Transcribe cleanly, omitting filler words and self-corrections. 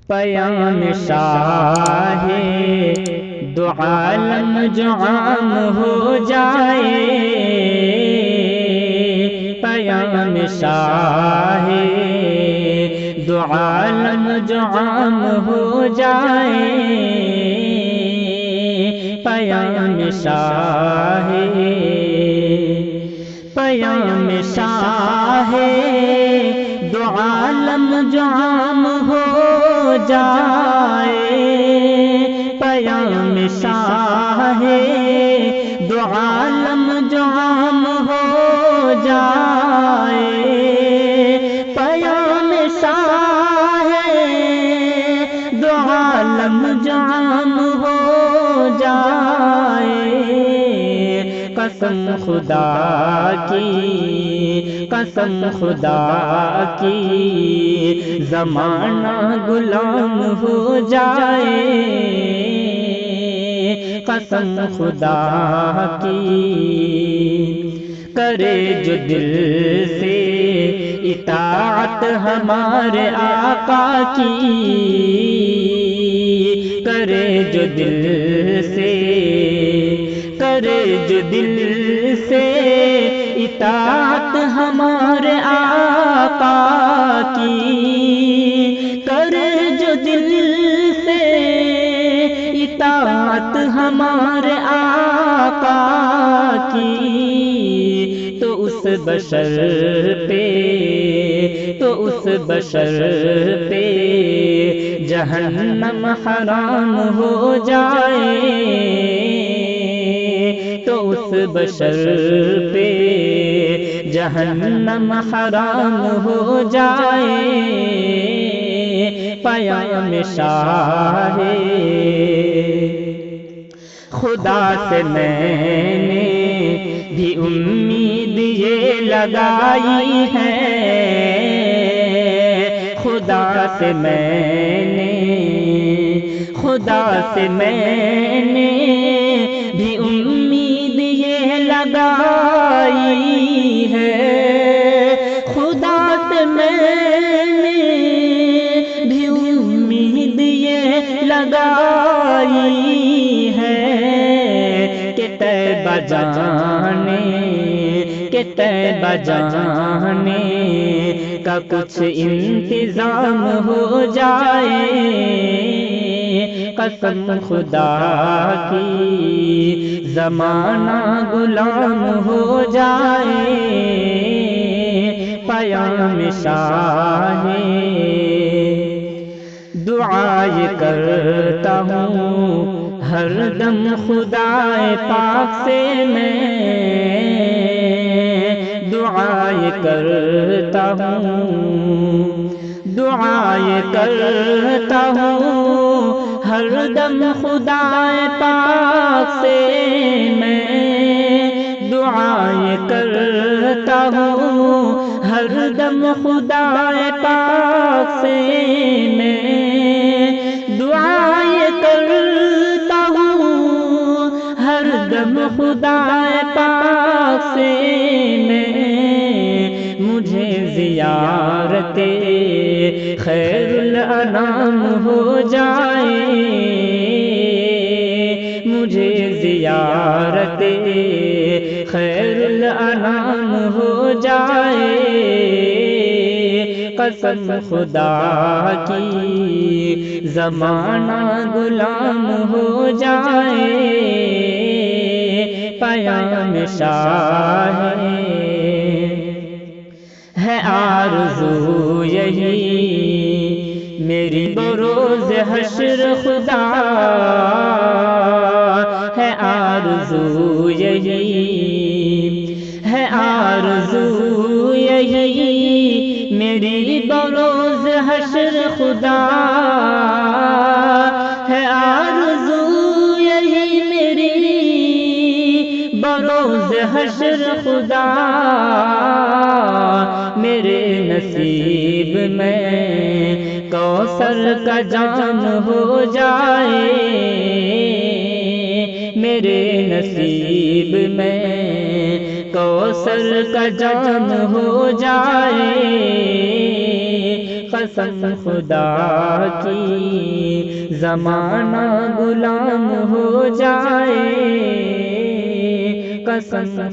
پیام شاہ دو عالم جو عام ہو جائے، پیام شاہ دو عالم جو عام ہو جائے، پیام شاہ، پیام شاہ دو عالم جو عام ہو جائے، پیام شاہ دو عالم جو عام ہو جائے، پیام شاہ دو عالم جو عام ہو جائے، قسم خدا کی، قسم خدا کی، زمانہ غلام ہو جائے، قسم خدا کی، کرے جو دل سے اطاعت ہمارے آقا کی، کرے جو دل سے، کرے جو دل سے اطاعت ہمارے آقا کی، کرے جو دل سے اطاعت ہمارے آقا کی، تو اس بشر پہ، تو اس بشر پہ جہنم حرام ہو جائے، تو اس بشر پہ جہنم حرام ہو جائے، پیام شاہ خدا سے میں نے بھی امید یہ لگائی ہے، خدا سے میں نے، خدا سے میں نے بھی امید یہ لگائی ہے، خدا سے میں نے بھی امید یہ لگائی ہے، کہ طیبہ جانے، کہ طیبہ جانے کا کچھ انتظام ہو جائے، قسم خدا کی، زمانہ غلام ہو جائے، پیام شاہ دعائیں کرتا ہوں ہر دم خدائے پاک سے میں، دعائیں کرتا ہوں، دعائیں کرتا ہوں ہر دم خدائے پاک سے میں، دعائیں کرتا ہوں ہر دم خدائے پاک سے میں، دعائیں کرتا ہوں ہر دم خدائے پاک سے میں، مجھے زیارت خیر الانام ہو جائے، مجھے زیارت خیر الانام ہو جائے، قسم خدا کی، زمانہ غلام ہو جائے، پیام شاہ ہے آرزو یہی میری بروز حشر خدا، ہے آرزو یہی، ہے آرزو یہی میری بروز حشر خدا، ہے آرزو یہی میری بروز حشر خدا، میرے نصیب میں کوثر کا جام ہو جائے، میرے نصیب میں کوثر کا جام ہو جائے، قسم خدا کی زمانہ غلام ہو جائے، قسم